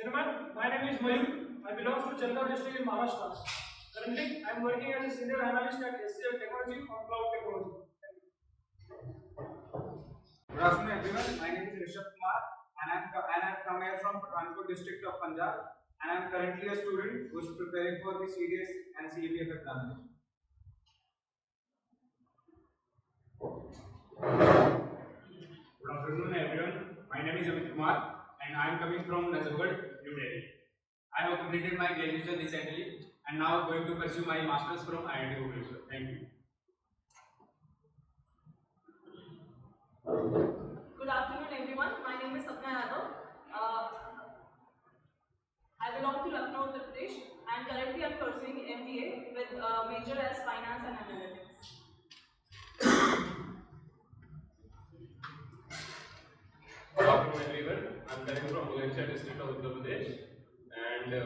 Gentlemen, my name is Mayur. I belong to Jalgaon district in Maharashtra. Currently, I am working as a senior analyst at SCL Technology on cloud technology. Good afternoon, everyone. My name is Rishabh Kumar, and I have come here from Pathankot district of Punjab, and I am currently a student who is preparing for the CDS and CAPF examination. Good afternoon, everyone. My name is Amit Kumar, and I am coming from Nazargarh, New Delhi. I have completed my graduation recently, and now going to pursue my masters from IIT Bhubaneswar. Thank you. Good afternoon, everyone. My name is Sapna Yadav. I belong to Lucknow, Uttar Pradesh, and currently I am pursuing MBA with major as Finance and Analytics. Good afternoon, everyone. I am coming from Lecturette district of Uttar Pradesh, and I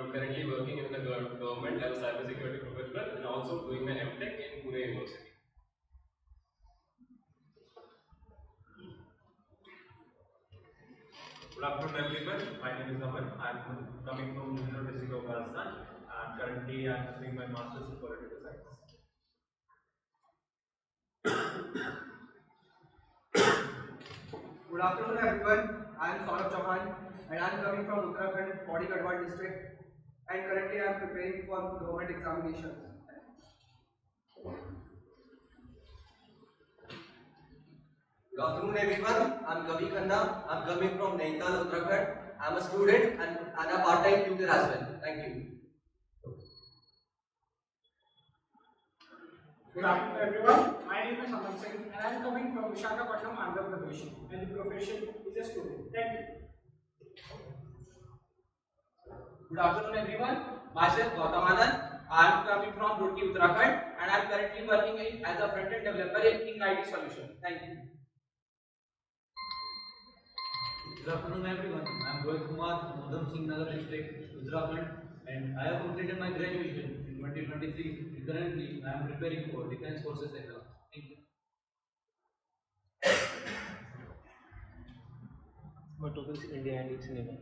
am currently working in the government as a cybersecurity professional and also doing my MTech in Pune University. Good afternoon, everyone. My name is Aman. I am coming from Untitled district of Rajasthan, and currently I am pursuing my masters in political science. Good afternoon, everyone. I am Saurabh Chauhan, and I am coming from Uttarakhand, Podi Garhwal district, and currently I am preparing for government examinations. Good afternoon, everyone. I'm Kavi Khanna. I'm coming from Nainital, Uttarakhand. I'm a student and a part-time tutor as well. Thank you. Good afternoon, everyone. My name is Aman Singh, and I am coming from Visakhapatnam, Andhra Pradesh, and the profession is a student. Thank you. Good afternoon, everyone. Myself Gautam Anand. I am coming from Roorkee, Uttarakhand, and I am currently working as a front-end developer in IT solution. Thank you. Good afternoon, everyone. I am Rohit Kumar from Udham Singh Nagar district, Uttarakhand, and I have completed my graduation in 2023. And currently, I am preparing for defense forces exam. Thank you. My topic is India and its neighbours.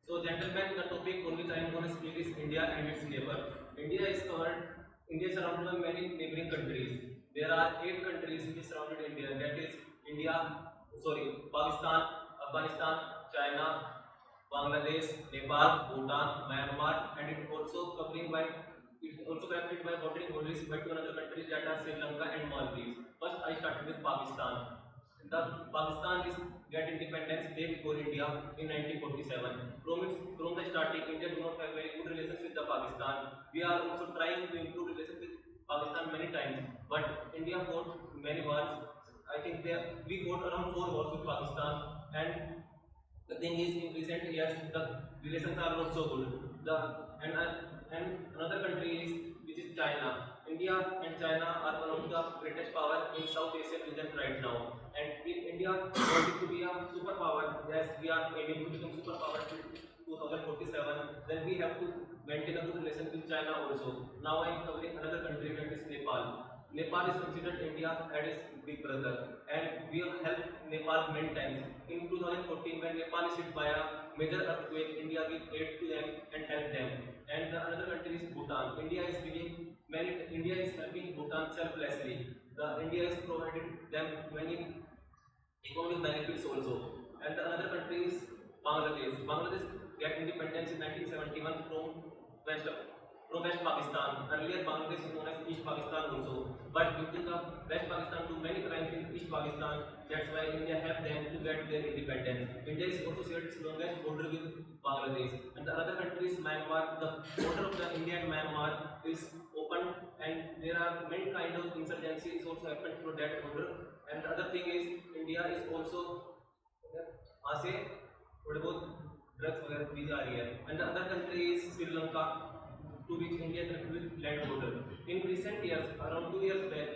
So, gentlemen, the topic on which I am going to speak is India and its neighbor. India is surrounded by many neighboring countries. There are 8 countries which surrounded India. That is Pakistan, Afghanistan, China, Bangladesh, Nepal, Bhutan, Myanmar, and it also connected by bordering boundaries by 2 other countries that are Sri Lanka and Maldives. First, I started with Pakistan. Pakistan is get independence day before India in 1947. From the starting, India do not have very good relations with the Pakistan. We are also trying to improve relations with Pakistan many times, but India fought many wars. I think we fought around 4 wars with Pakistan, and the thing is, in recent years, the relations are not so good. And another country is which is China. India and China are one of the greatest power in South Asian region right now. And if India wanted to be a superpower, as we are aiming to become superpower till 2047, then we have to maintain a good relation with China also. Now I am covering another country, that is Nepal. Nepal is considered India as its big brother, and we have helped Nepal many times. In 2014, when Nepal is hit by a major earthquake, India gave aid to them and helped them. And the another country is Bhutan. India is helping Bhutan selflessly. India has provided them many economic benefits also. And the another country is Bangladesh. Bangladesh got independence in 1971 from West Pakistan. Earlier, Bangladesh is known as East Pakistan also. But due to the West Pakistan do many crimes in East Pakistan, that's why India helped them to get their independence. India is also shared its longest border with Bangladesh. And the other country is Myanmar. The border of the India and Myanmar is open, and there are many kind of insurgencies also happened through that border. And the other thing is, India is also वहाँ से थोड़े बहुत drugs वगैरह भी जा रही है. And the other country is Sri Lanka, to which India connected with land border. In recent years, around 2 years back,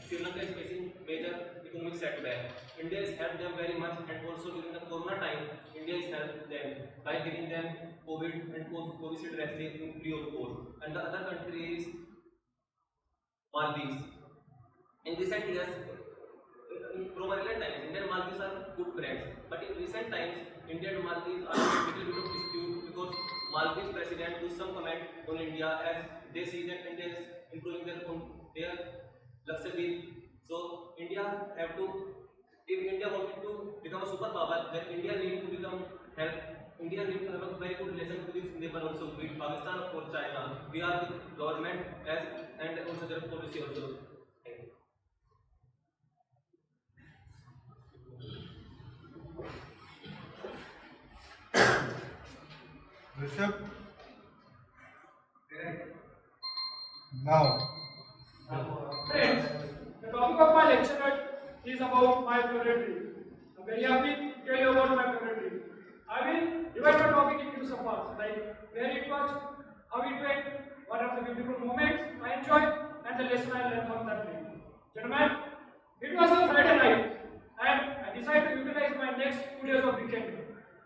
Sri Lanka is facing major economic setback. India has helped them very much, and also during the Corona time, India has helped them by giving them COVID and Covishield vaccine in free of cost. And the other country is Maldives. In recent years, from earlier times, India and Maldives are good friends. But in recent times, India and Maldives are in a little bit of dispute because Maldives president do some comment on India as they see that India is improving their luxury. So India have to, if India wanted to become a superpower, then India need to become help. India need to have a very good relation with its neighbor also, with Pakistan or China. We are the government as and also their policy also. Thank you. Rishabh. Now. Friends, the topic of my lecture is about my favorite dream. I'm very happy to tell you about my favorite dream. I will divide my topic into some parts, like where it was, how it went, what are the beautiful moments I enjoyed, and the lesson I learned from that dream. Gentlemen, it was a Friday night, and I decided to utilize my next 2 days of weekend.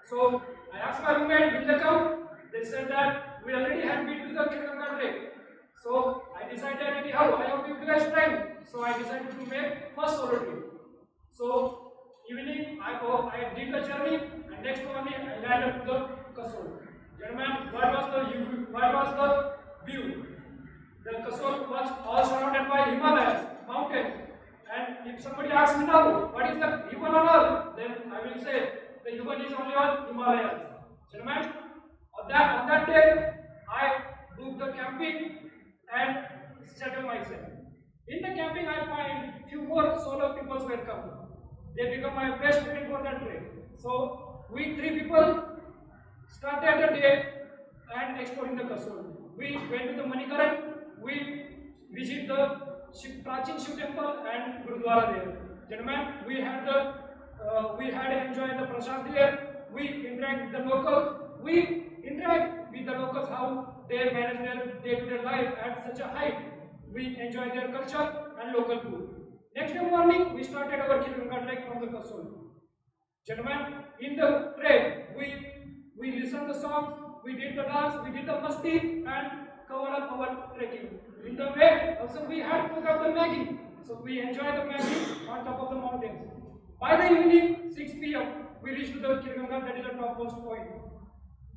So I asked my roommate, will they come? They said that we already had been to the Kirkandra lake. So I decided anyhow I have to utilize time. So I decided to make first solo trip. So evening I did the journey and next morning I landed to the Kasol. Gentlemen, what was the view? The Kasol was all surrounded by Himalayas, mountains. And if somebody asks me now, what is the human on earth? Then I will say the human is only on Himalayas. Gentlemen, on that day I booked the camping and settle myself. In the camping, I find few more solo people welcome. They become my best friend for that trip. So we 3 people started the day and exploring the Kasol. We went to the Manikaran. We visit the Prachin Shiv temple and Gurudwara there. Gentlemen, we had enjoyed the prasad there. We interact with the locals. We interact with the locals how they manage their day-to-day life at such a height. We enjoy their culture and local food. Next day morning, we started our Kirkandra trek from the Kasol. Gentlemen, in the trek, we listened the songs, we did the dance, we did the masti, and covered up our trekking. In the way, also we had cooked up the Maggi, so we enjoyed the Maggi on top of the mountains. By the evening, 6 p.m., we reached the Kirkandra, that is the topmost point.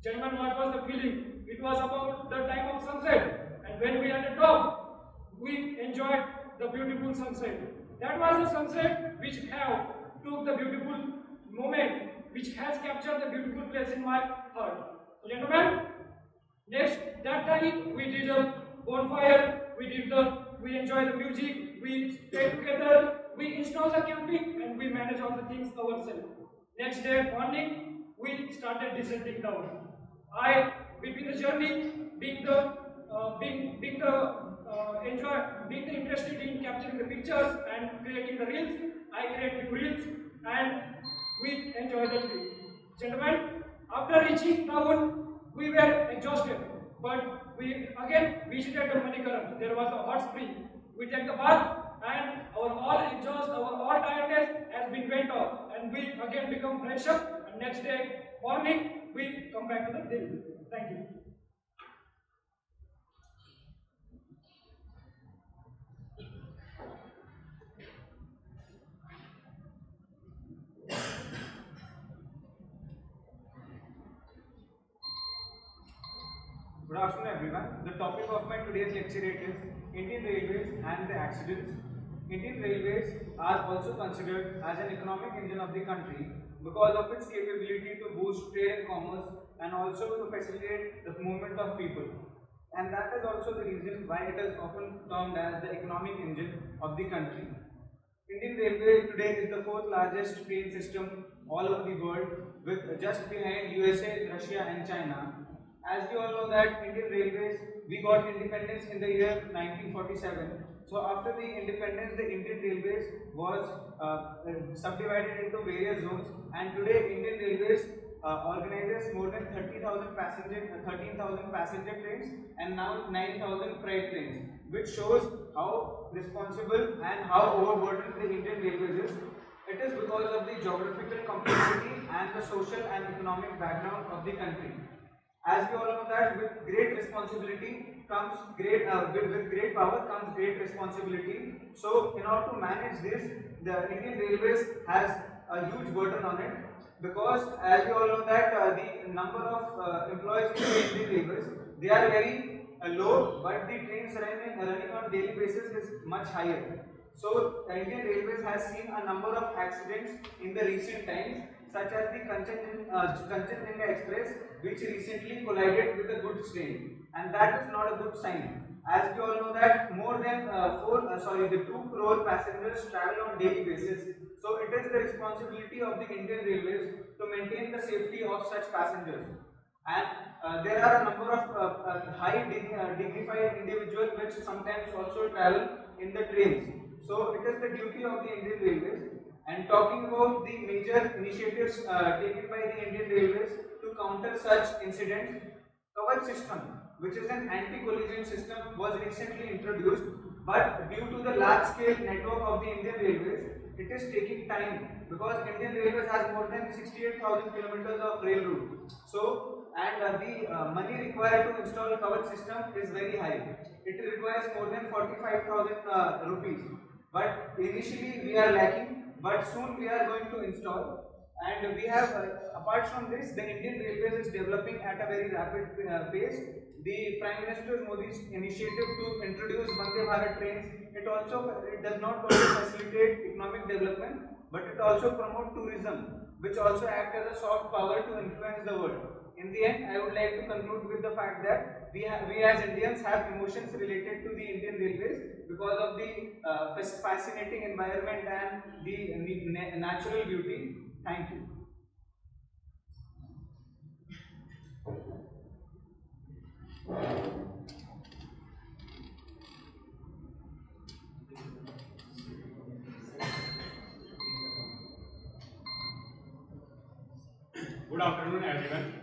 Gentlemen, what was the feeling? It was about the time of sunset, and when we are at the top, we enjoyed the beautiful sunset. That was the sunset which took the beautiful moment, which has captured the beautiful place in my heart. So, gentlemen, next that time we did a bonfire, we enjoyed the music, we stayed together, we installed the camping, and we managed all the things ourselves. Next day morning, we started descending down. Between the journey, being interested in capturing the pictures and creating the reels, I created reels and we enjoyed the trip. Gentlemen, after reaching town, we were exhausted, but we again visited the Manikaran. There was a hot spring. We take the bath and our all tiredness has been went off, and we again become fresh up. And next day morning, we come back to the Delhi. Thank you. Good afternoon everyone. The topic of my today's lecturette is Indian Railways and the accidents. Indian Railways are also considered as an economic engine of the country because of its capability to boost trade and commerce and also to facilitate the movement of people. And that is also the reason why it is often termed as the economic engine of the country. Indian Railway today is the 4th largest train system all over the world, with just behind USA, Russia and China. As we all know that Indian Railways, we got independence in the year 1947. So after the independence, the Indian Railways was subdivided into various zones, and today Indian Railways organizes more than 13,000 passenger trains and now 9,000 freight trains, which shows how responsible and how overburdened the Indian Railways is. It is because of the geographical complexity and the social and economic background of the country. As we all know that with great responsibility comes with great power comes great responsibility. So in order to manage this, the Indian Railways has a huge burden on it, because as we all know that the number of employees in the Indian Railways, they are very low, but the trains running on daily basis is much higher. So Indian Railways has seen a number of accidents in the recent times, such as the Kanchenjunga Express, which recently collided with a goods train, and that is not a good sign. As we all know that more than 2 crore passengers travel on daily basis. So it is the responsibility of the Indian Railways to maintain the safety of such passengers. And there are a number of dignified individuals which sometimes also travel in the trains. So it is the duty of the Indian Railways. And talking about the major initiatives taken by the Indian Railways to counter such incidents, Kavach system, which is an anti-collision system, was recently introduced, but due to the large-scale network of the Indian Railways, it is taking time, because Indian Railways has more than 68,000 kilometers of rail route. So, and the money required to install Kavach system is very high. It requires more than 45,000 rupees. But initially we are lacking, but soon we are going to install. And we have, apart from this, the Indian Railways is developing at a very rapid pace. The Prime Minister Modi's initiative to introduce Vande Bharat trains, it does not only facilitate economic development, but it also promotes tourism, which also acts as a soft power to influence the world. In the end, I would like to conclude with the fact that we as Indians have emotions related to the Indian Railways because of the fascinating environment and the natural beauty. Thank you. Good afternoon, everyone.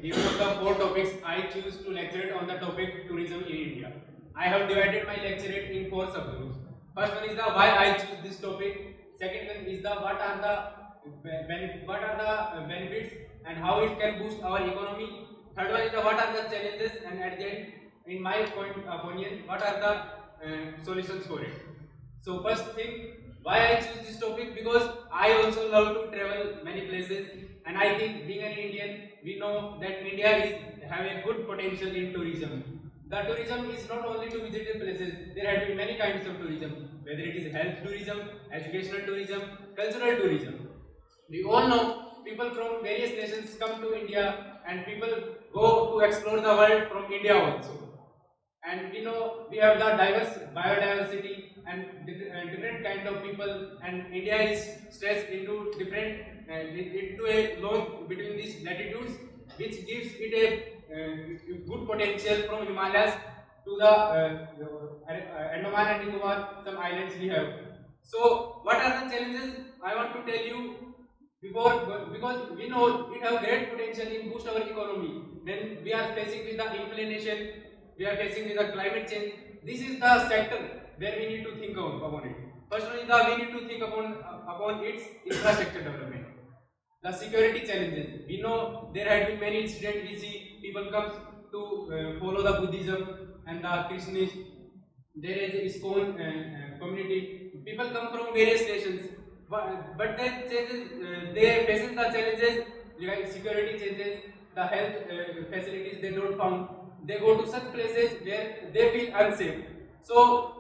These are the 4 topics I choose to lecture on the topic tourism in India. I have divided my lecturette in 4 subgroups. First one is the why I choose this topic. Second one is the what are the benefits and how it can boost our economy. Third one is the what are the challenges, and at the end, in my opinion, what are the solutions for it. So first thing, why I choose this topic, because I also love to travel many places, and I think being an Indian, we know that India is having a good potential in tourism. The tourism is not only to visit the places, there have been many kinds of tourism, whether it is health tourism, educational tourism, cultural tourism. We all know people from various nations come to India, and people go to explore the world from India also. And we know we have the diverse biodiversity and different kind of people, and India is stressed into different into a long between these latitudes, which gives it a good potential from Himalayas to the Andaman and Nicobar, some islands we have. So what are the challenges I want to tell you before, because we know it have great potential in boost our economy. When we are facing with the inflation, we are facing with the climate change, this is the sector where we need to think upon it. First one is that we need to think upon its infrastructure development. The security challenges. We know there have been many incidents. We see people come to follow the Buddhism and the Krishnanism. There is ISKCON community. People come from various nations, but they faces the challenges like security changes, the health facilities they don't found. They go to such places where they feel unsafe. So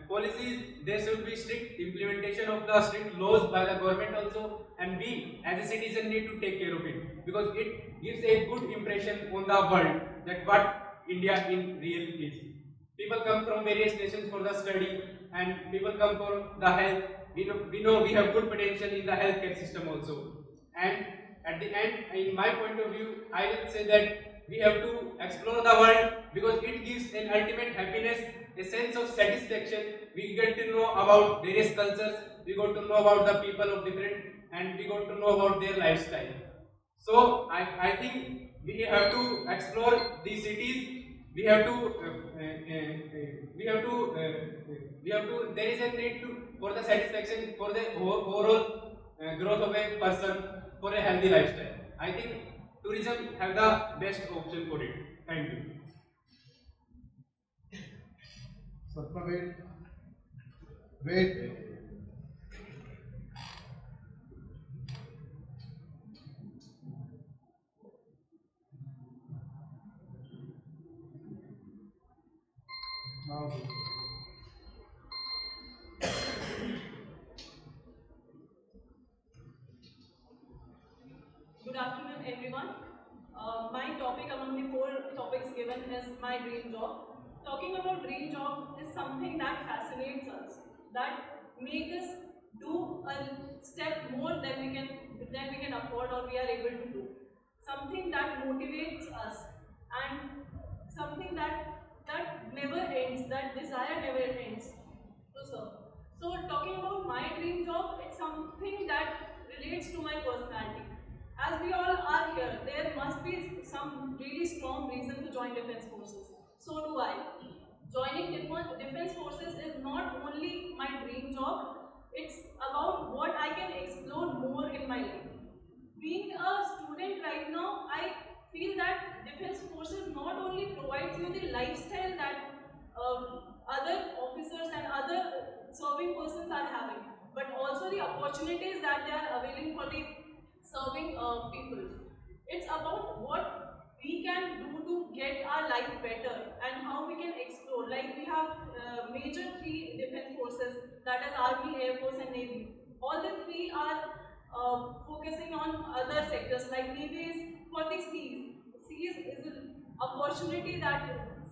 policies, there should be strict implementation of the strict laws by the government also, and we as a citizen need to take care of it, because it gives a good impression on the world that what India in real is. People come from various nations for the study, and people come for the health. We know we have good potential in the healthcare system also. And at the end, in my point of view, I will say that we have to explore the world, because it gives an ultimate happiness, a sense of satisfaction. We get to know about various cultures, we got to know about the people of different, and we got to know about their lifestyle. So I think we have to explore these cities. We have to there is a need to for the satisfaction, for the overall growth of a person, for a healthy lifestyle. I think tourism have the best option for it. Thank you. Satma, wait. Wait. Now. Good afternoon, everyone. My topic among the 4 topics given is my dream job. Talking about dream job is something that fascinates us, that make us do a step more than we can afford or we are able to do. Something that motivates us and something that never ends, that desire never ends to serve. So talking about my dream job, it's something that relates to my personality. As we all are here, there must be some really strong reason to join defense forces. So do I. Joining defense forces is not only my dream job, it's about what I can explore more in my life. Being a student right now, I feel that defense forces not only provides you the lifestyle that other officers and other serving persons are having, but also the opportunities that they are availing for the serving people. It's about what we can do to get our life better and how we can explore. Like we have major 3 defense forces, that is Army, Air Force and Navy. All the 3 are focusing on other sectors, like Navy is for the seas. Seas is an opportunity that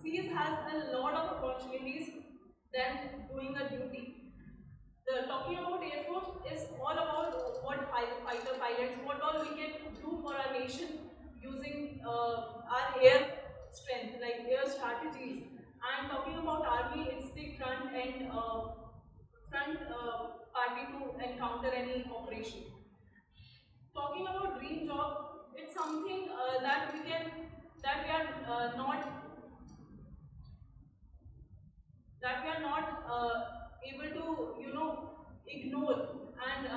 seas has a lot of opportunities than doing a duty. Talking about Air Force is all about what fighter pilots, what all we can do for our nation using our air strength, like air strategies. And talking about Army, it's the front end, party to encounter any operation. Talking about dream job, it's something that we are not able to ignore, and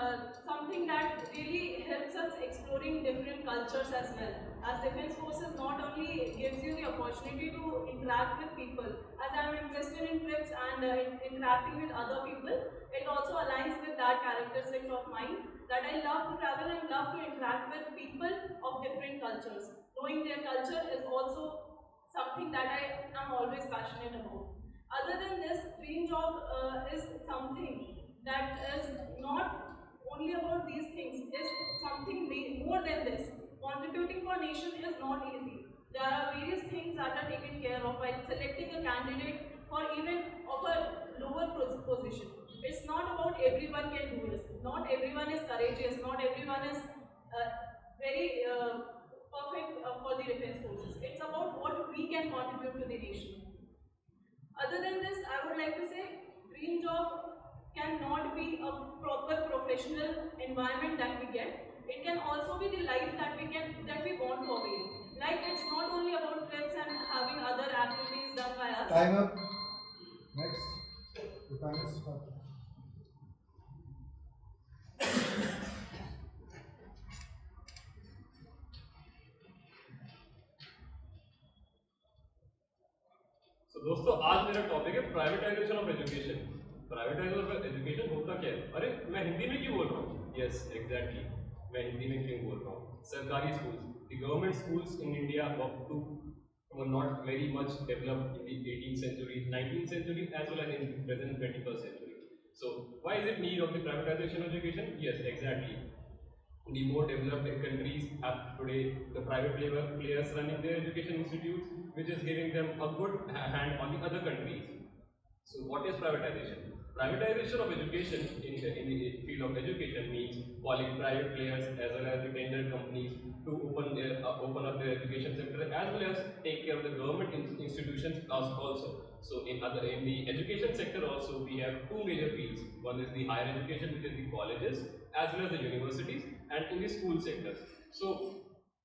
something that really helps us exploring different cultures as well. As defense forces not only gives you the opportunity to interact with people, as I am interested in trips and interacting with other people, it also aligns with that characteristics of mine, that I love to travel and love to interact with people of different cultures. Knowing their culture is also something that I am always passionate about. Other than this, dream job is something that is not only about these things, is something more than this. Contributing for nation is not easy. There are various things that are taken care of while selecting a candidate for even of a lower position. It's not about everyone can do this. Not everyone is courageous. Not everyone is very perfect for the defense forces. It's about what we can contribute to the nation. Other than this, I would like to say, dream job cannot be a proper professional environment that we get. It can also be the life that we want to avail. Like it's not only about trips and having other activities done by us. Time up. Next. The time is up. तो दोस्तों आज मेरा topic है privatisation of education. Privatisation of education होता क्या है? अरे मैं हिंदी में क्यों बोल रहा हूँ? यस एग्जैक्टली, मैं हिंदी में क्यों बोल रहा हूँ? सरकारी schools, the government schools in India were not very much developed in the 18th century, 19th century as well as in the present 21st century. So why is it need of the privatization of education? Yes, exactly. The more developed countries have today the private players running their education institutes, which is giving them a good hand on the other countries. So what is privatization? Privatization of education in the field of education means calling private players as well as the tender companies to open up their education sector as well as take care of the government institutions also. So in the education sector also we have 2 major fields. One is the higher education, which is the colleges as well as the universities, and in the school sectors. So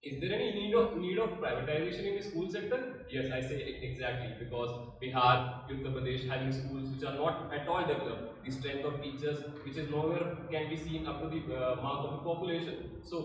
is there any need of privatization in the school sector? Yes, I say exactly, because Bihar, Uttar Pradesh having schools which are not at all developed. The strength of teachers, which is nowhere can be seen up to the mark of the population. So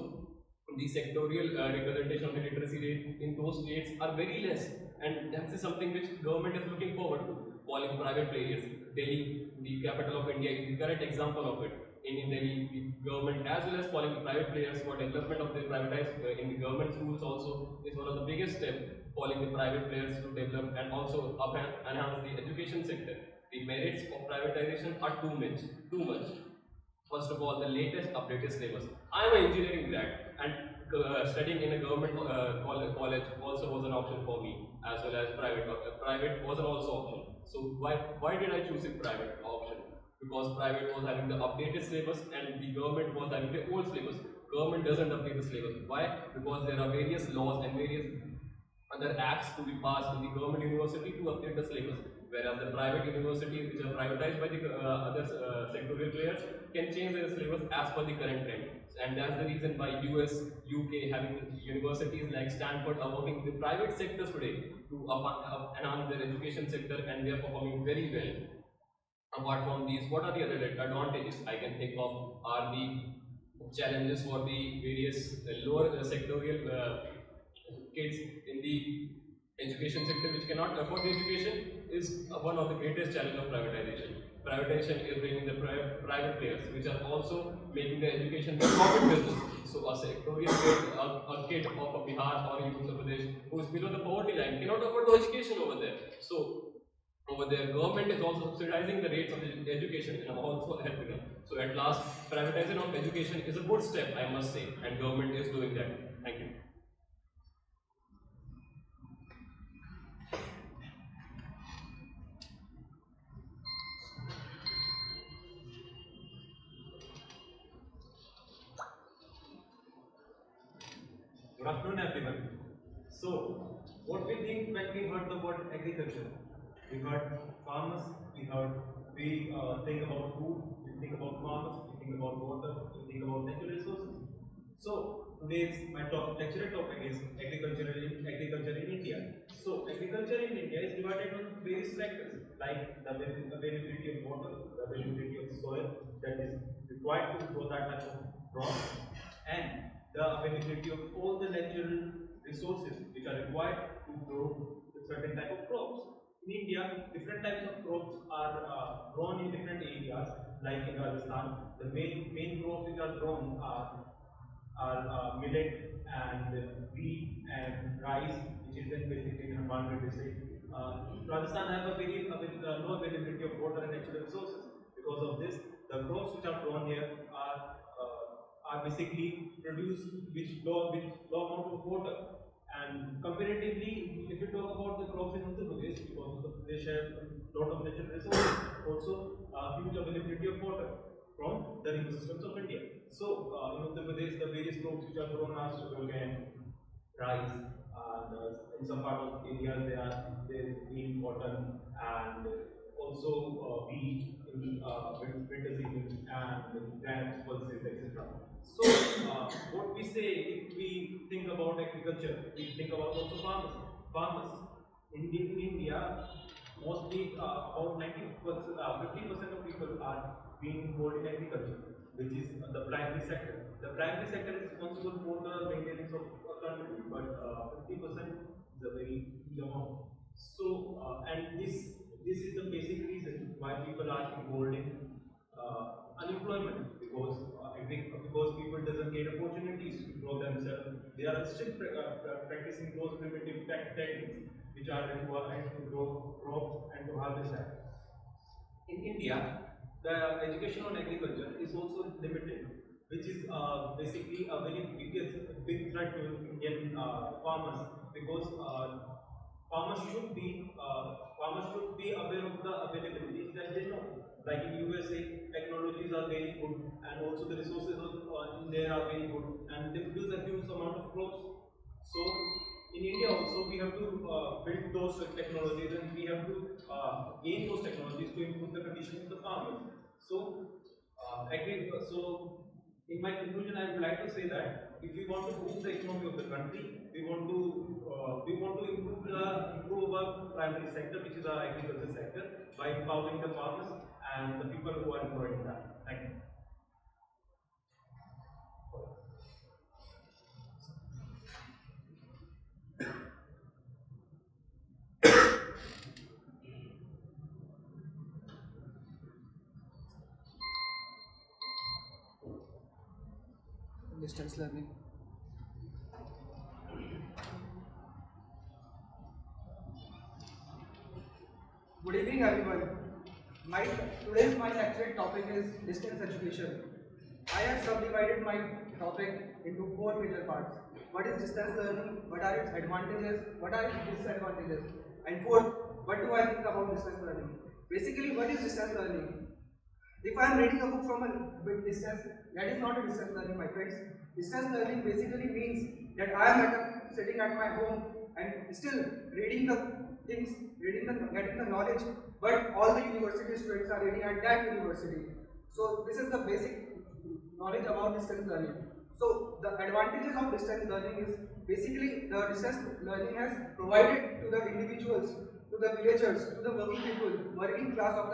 the sectorial representation of the literacy rate in those states are very less, and that is something which government is looking forward to. Calling private players, Delhi, the capital of India, is the correct example of it. In Delhi, the government as well as calling private players for development of the privatized in the government schools also is one of the biggest steps. Calling the private players to develop and also enhance the education sector. The merits of privatization are too much. Too much. First of all, the latest updated syllabus. I am an engineering grad, and studying in a government college also was an option for me, as well as private. Private was an also option. So why did I choose a private option? Because private was having the updated syllabus and the government was having the old syllabus. Government doesn't update the syllabus. Why? Because there are various laws and various other acts to be passed in the government university to update the syllabus, whereas the private universities which are privatized by the other sectorial players can change their syllabus as per the current trend. And that's the reason why US, UK having universities like Stanford are working with the private sectors today to enhance their education sector, and they are performing very well. Apart from these, what are the other advantages I can think of are the challenges for the various lower sectorial kids in the education sector which cannot afford the education is one of the greatest challenges of privatization. Privatization is bringing the private players which are also making the education the profit business. So a sectorial kid, a kid of a Bihar or Uttar Pradesh who is below the poverty line cannot afford the education over there. So over there, government is also subsidizing the rates of education and also helping them. So at last, privatization of education is a good step, I must say, and government is doing that. Thank you. Good afternoon, everyone. So, what we think when we heard the word agriculture? We heard farmers, we think about food, we think about farmers, we think about water, we think about natural resources. So, today's lecture topic is agriculture in India. So, agriculture in India is divided into various sectors like the availability of water, the availability of soil that is required to grow that type of crops, and the availability of all the natural resources which are required to grow a certain type of crops. In India, different types of crops are grown in different areas. Like in Rajasthan, the main crops which are grown are millet and wheat and rice, which is then basically in Bangladesh district. Rajasthan have a very low availability of water and natural resources. Because of this, the crops which are grown here are basically produce with low amount of water. And comparatively, if you talk about the crops in Uttar Pradesh, because Uttar Pradesh have a lot of natural resources, also huge availability of water from the river systems of India. So in Uttar Pradesh, the various crops which are grown are sugarcane, rice, and in some part of areas there is wheat, cotton, and also wheat in winter season, and grapes, pulses, etc. So, what we say if we think about agriculture, we think about also farmers. Farmers in India, mostly about 50% of people are being involved in agriculture, which is the primary sector. The primary sector is responsible for the maintenance of a country, but 50% is a very huge amount. So, and this is the basic reason why people are involved in unemployment, because people doesn't get opportunities to grow themselves. They are still practicing those primitive techniques which are required to grow crops and to harvest that. In India, the education on agriculture is also limited, which is basically a very big threat to Indian farmers, because farmers should be aware of the availabilities that they know. Like in USA, technologies are very good, and also the resources in there are very good, and they produce a huge amount of crops. So in India also we have to build those technologies, and we have to gain those technologies to improve the condition of the farmers. So in my conclusion, I would like to say that if we want to boost the economy of the country, we want to improve our primary sector, which is our agriculture sector, by empowering the farmers and the people who are employed in that. Thank you. distance learning. Good evening, everyone. Today's my lecture topic is distance education. I have subdivided my topic into 4 major parts. What is distance learning? What are its advantages? What are its disadvantages? And fourth, what do I think about distance learning? Basically, what is distance learning? If I am reading a book from a big distance, that is not a distance learning, my friends. Distance learning basically means that I am sitting at my home and still reading the things, getting the knowledge, but all the university students are reading at that university. So this is the basic knowledge about distance learning. So the advantages of distance learning is basically the distance learning has provided to the individuals, to the villagers, to the working people, working class of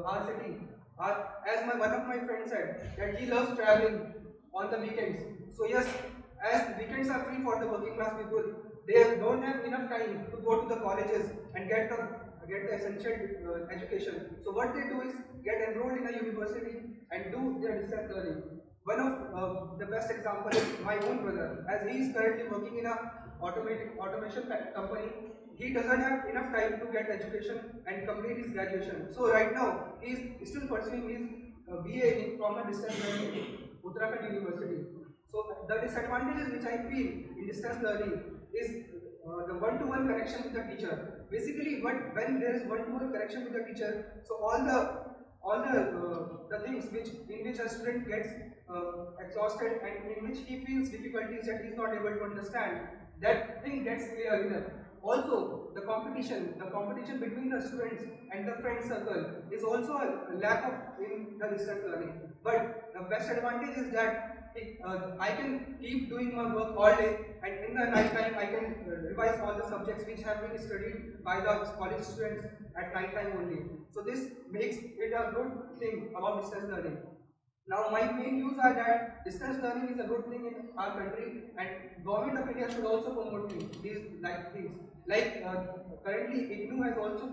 our city. As one of my friends said, that he loves traveling on the weekends. So yes, as weekends are free for the working class people, they don't have enough time to go to the colleges and get the essential education. So what they do is get enrolled in a university and do their distance learning. One of the best example is my own brother, as he is currently working in a automation company. He doesn't have enough time to get education and complete his graduation. So right now he is still pursuing his BA from a distance learning Uttarakhand University. So the disadvantages which I feel in distance learning is the one-to-one connection with the teacher. Basically, when there is one-to-one connection with the teacher, so all the things in which a student gets exhausted and in which he feels difficulties that he is not able to understand, that thing gets clear enough. Also, the competition between the students and the friend circle is also a lack of in the distance learning. But the best advantage is that I can keep doing my work all day, and in the night time I can revise all the subjects which have been studied by the college students at night time only. So this makes it a good thing about distance learning. Now my main views are that distance learning is a good thing in our country, and government of India should also promote these things. Like currently IGNU has also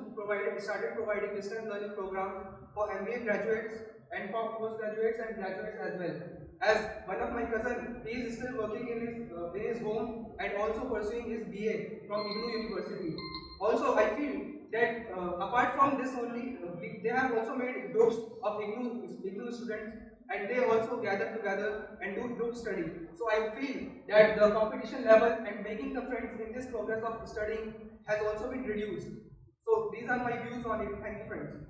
started providing distance learning programs for MBA graduates and for postgraduates and graduates as well. As one of my cousin, he is still working in his home and also pursuing his BA from IGNU University. Also, I feel that apart from this only, they have also made groups of IGNU students, and they also gather together and do group study. So I feel that the competition level and making the friends in this progress of studying has also been reduced. So these are my views on it. Thank you, friends.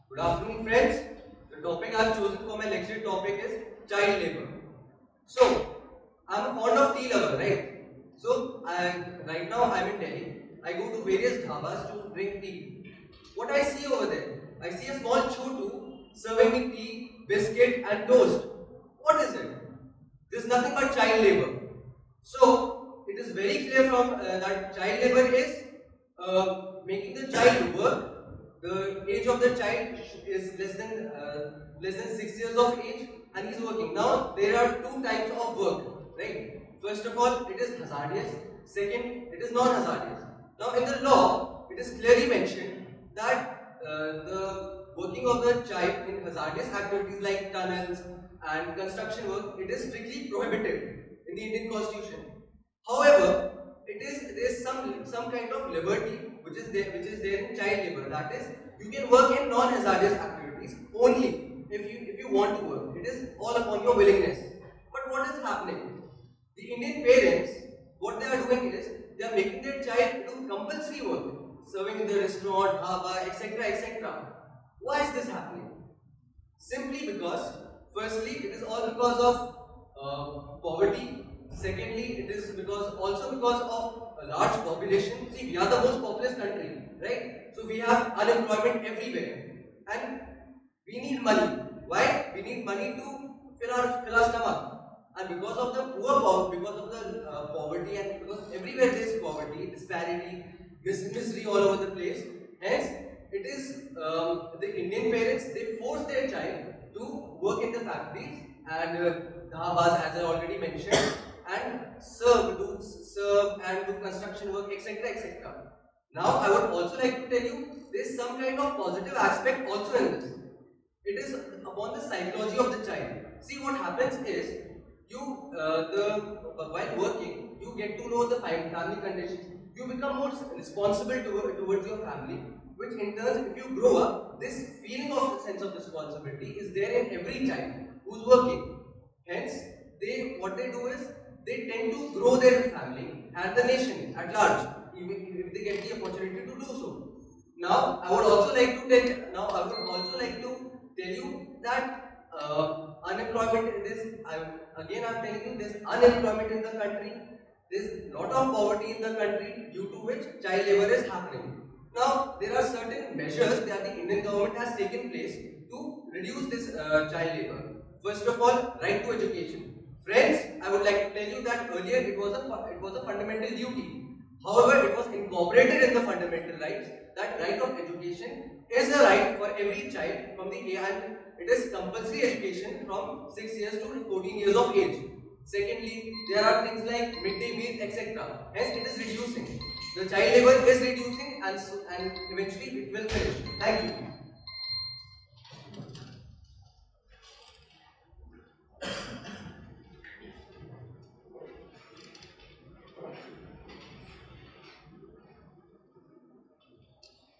Good afternoon, friends. The topic I have chosen for my lecture topic is child labor. So, I'm a fond of tea lover, right? So, right now I'm in Delhi. I go to various dhabas to drink tea. What I see over there? I see a small chotu serving me tea, biscuit and toast. What is it? This is nothing but child labor. So, it is very clear from that child labor is making the child work. The age of the child is less than 6 years of age, and he is working. Now there are two types of work, right? First of all, it is hazardous. Second, it is non-hazardous. Now in the law, it is clearly mentioned that the working of the child in hazardous activities like tunnels and construction work, it is strictly prohibited in the Indian Constitution. However, there is some kind of liberty which is there in child labor. That is, you can work in non-hazardous activities only if you want to work. It is all upon your willingness. But what is happening? The Indian parents, what they are doing is they are making their child do compulsory work, serving in the restaurant, dhaba, etc., etc. Why is this happening? Simply because, firstly, it is all because of poverty. Secondly, it is also because of a large population. See, we are the most populous country, right? So we have unemployment everywhere, and we need money. Why? We need money to fill our stomach. And because of the because of the poverty, and because everywhere there is poverty, disparity, misery all over the place. Hence, it is the Indian parents, they force their child to work in the factories and dhabas, as I already mentioned, and serve and do construction work, etc. etc. Now, I would also like to tell you there is some kind of positive aspect also in this. It is upon the psychology of the child. See, what happens is while working, you get to know the family conditions. You become more responsible towards your family, which in turn, if you grow up, this feeling of sense of responsibility is there in every child who's working. Hence, what they do is they tend to grow their family and the nation at large, even if they get the opportunity to do so. Now, I would also like to tell you that unemployment is. I'm telling you, there's unemployment in the country. There's lot of poverty in the country due to which child labor is happening. Now, there are certain measures that the Indian government has taken place to reduce this child labor. First of all, right to education. Friends, I would like to tell you that earlier it was a fundamental duty. However, it was incorporated in the fundamental rights that right of education is a right for every child from the age, and it is compulsory education from 6 years to 14 years of age. Secondly, there are things like midday meals, etc. Hence, it is reducing. The child labor is reducing, and eventually it will finish. Thank you.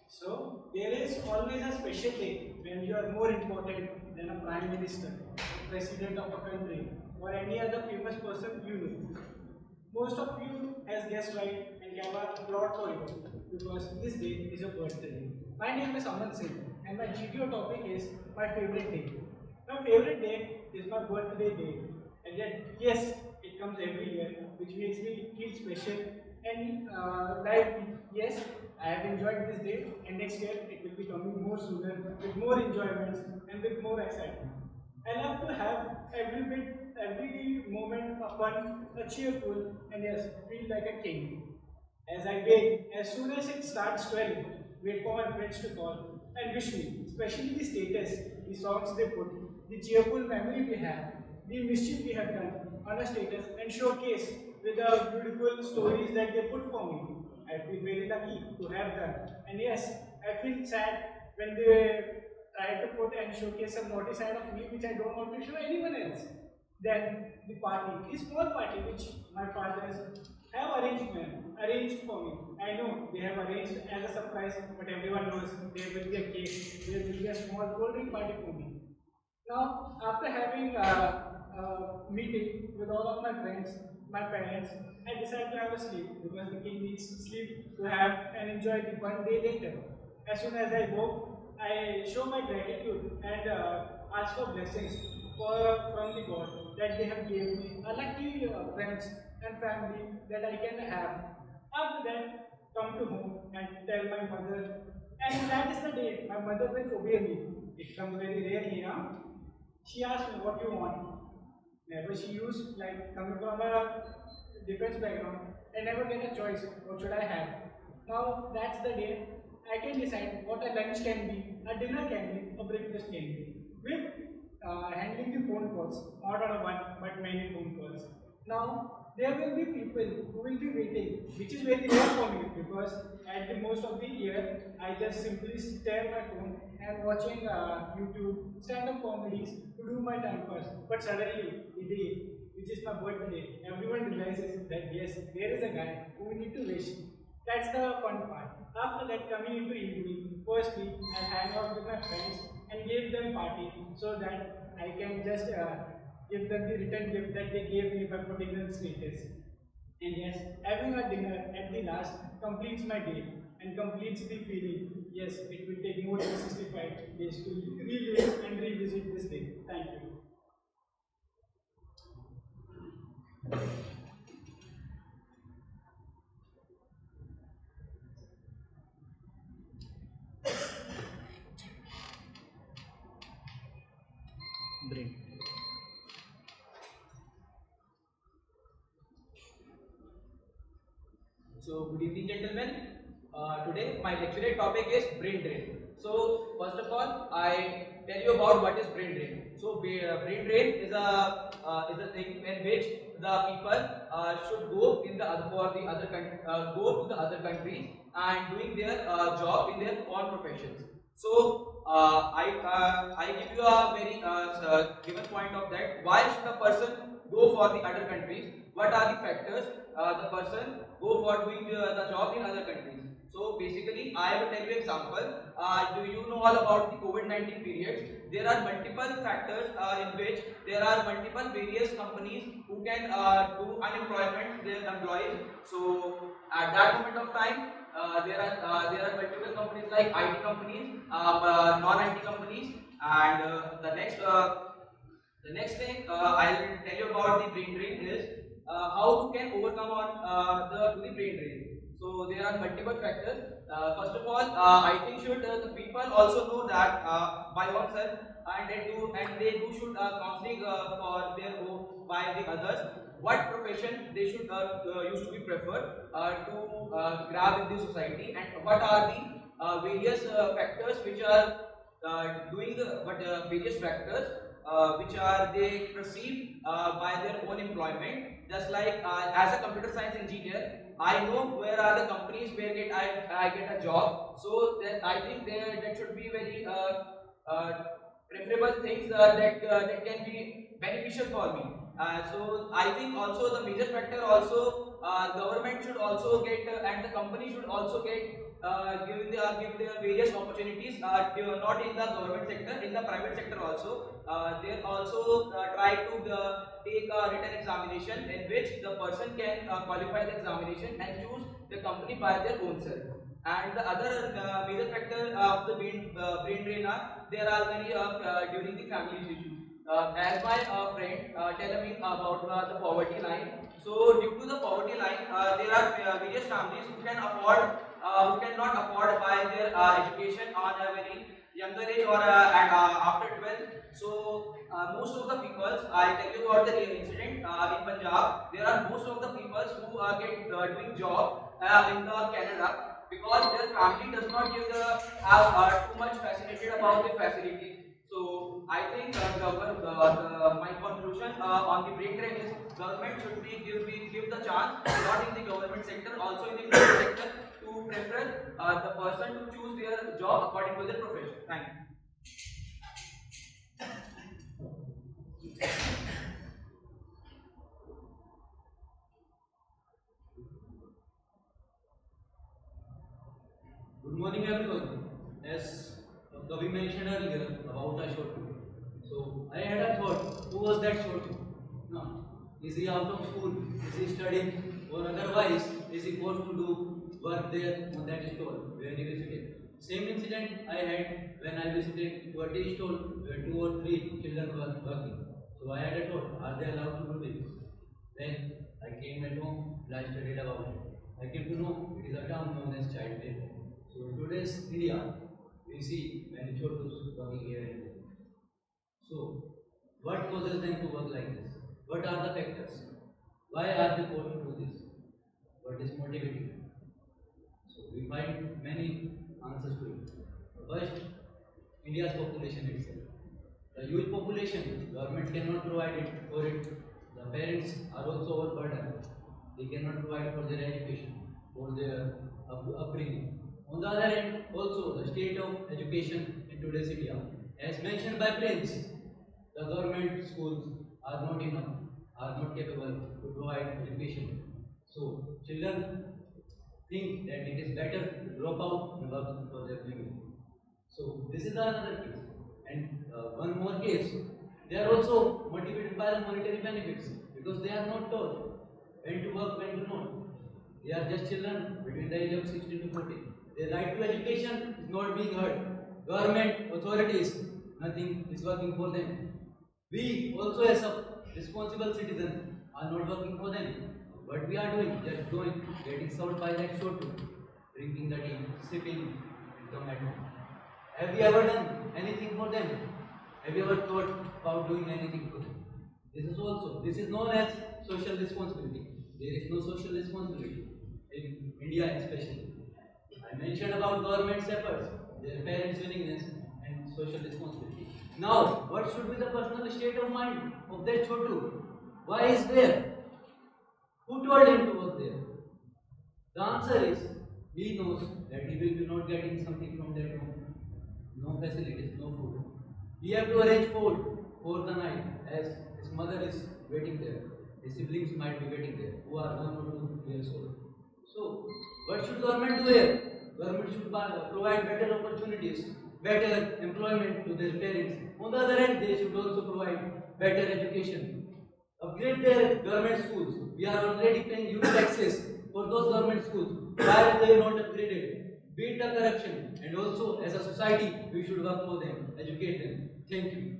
So, there is always a special day when you are more important than a prime minister, president of a country, or any other famous person you know. Most of you has guessed right and gave a applaud for you because this day is your birthday. My name is Aman Singh and my GTO topic is my favorite day. My favorite day is my birthday day, and yet, yes, it comes every year, which makes me feel special and lively. Yes, I have enjoyed this day, and next year it will be coming more sooner with more enjoyments and with more excitement. I love to have every moment a fun, a cheerful, and yes, feel like a king. As I wait, as soon as it starts 12, wait for my friends to call and wish me, especially the status, the songs they put, the cheerful memory we have, the mischief we have done on a status, and showcase with the beautiful stories that they put for me. I feel very lucky to have them. And yes, I feel sad when they try to put and showcase some naughty side of me which I don't want to show anyone else. Then the party, the small party which my fathers have arranged for me. I know they have arranged as a surprise, but everyone knows there will be a cake, there will be a small cold drink party for me. Now, after having a meeting with all of my friends, my parents, I decided to have a sleep because the king needs sleep to have and enjoy the one day later. As soon as I woke, I show my gratitude and ask for blessings from the God that they have given me, a lucky friends and family that I can have. After that, come to home and tell my mother, and that is the day my mother will obey me. It comes very rarely now. She asked me what you want. Never she used like coming from a defense background and never get a choice. What should I have? Now that's the day I can decide what a lunch can be, a dinner can be, a breakfast can be. With handling the phone calls, not on a one but many phone calls. Now there will be people who will be waiting, which is very rare for me because at the most of the year I just simply stare my phone and watching YouTube stand-up comedies to do my time pass. But suddenly, the day which is my birthday, everyone realizes that yes, there is a guy who we need to wish. That's the fun part. After that, coming into evening, firstly, I hang out with my friends and give them party so that I can just give them the return gift that they gave me by putting them status. And yes, having a dinner at the last completes my day and completes the feeling. Yes, it will take more than 65 days to relive and revisit this day. Thank you. Brain. So, good evening, gentlemen. Today my lecturate topic is brain drain. So first of all, I tell you about what is brain drain. So brain drain is a thing in which the people should go in the other for the other go to the other countries and doing their job in their own professions. So I give you a very given point of that. Why should a person go for the other countries? What are the factors the person go for doing the job in other countries? So basically, I will tell you example. Do you know all about the COVID-19 periods? There are multiple factors in which there are multiple various companies who can do unemployment their employees. So at that moment of time, there are multiple companies like IT companies, non-IT companies, and the next thing I'll tell you about the brain drain is how you can overcome on the brain drain. So there are multiple factors. First of all, I think should the people also know that by oneself, and they do should counseling for their own by the others. What profession they should used to be preferred to grab in the society, and what are the various factors which are doing what various factors which are they perceive by their own employment. Just like as a computer science engineer, I know where are the companies where I get a job. So that I think that should be very preferable things that can be beneficial for me. So I think also the major factor also government should also get and the company should also get give the various opportunities not in the government sector, in the private sector also. They also try to take a written examination in which the person can qualify the examination and choose the company by their own self. And the other major factor of the brain drain are there are many during the family issues. As my friend tell me about the poverty line. So due to the poverty line, there are various families who can afford, who cannot afford by their education on a very younger age or after 12. So most of the people, I tell you about the real incident in Punjab. There are most of the people who get doing job in the Canada because their family does not give the have too much fascinated about the facilities. So I think my conclusion on the brain drain is government should give the chance not in the government sector, also in the private sector to prefer the person to choose their job according to their profession. Thank you. Good morning, everyone. As Kavi mentioned earlier about a short film. So I had a thought, who was that short film? No. Is he out of school? Is he studying? Or otherwise, is he forced to do work there on that stall where he visited? Same incident I had when I visited to a tea stall where 2 or 3 children were working. So I had a thought, are they allowed to do this? Then I came at home and I studied about it. I came to know it is a term known as child labor. So in today's India, we see many children working here and there. So, what causes them to work like this? What are the factors? Why are they forced to do this? What is motivating them? So, we find many answers to it. First, India's population itself. The huge population, government cannot provide it for it. The parents are also overburdened. They cannot provide for their education, for their upbringing. On the other hand, also the state of education in today's India, as mentioned by Prince, the government schools are not enough, are not capable to provide education. So children think that it is better to drop out and work for their living. So this is another case. And one more case, they are also motivated by the monetary benefits because they are not taught when to work, when to not. They are just children between the age of 16 to 14. Their right to education is not being heard. Government, authorities, nothing is working for them. We also as a responsible citizen are not working for them. What we are doing, just going, getting served by that short drinking the tea, sipping, and come at home. Have you ever done anything for them? Have you ever thought about doing anything for them? This is known as social responsibility. There is no social responsibility in India especially. I mentioned about government's efforts, their parents' willingness, and social responsibility. Now, what should be the personal state of mind of that Chotu? Why is there? Who told him to work there? The answer is, he knows that he will be not getting something from that home. No facilities, no food. He have to arrange food for the night as his mother is waiting there. His siblings might be waiting there who are 1 or 2 years old. So, what should government do here? Government should provide better opportunities, better employment to their parents. On the other hand, they should also provide better education. Upgrade their government schools. We are already paying huge taxes for those government schools. Why are they not upgraded? Beat the corruption, and also as a society, we should work for them, educate them. Thank you.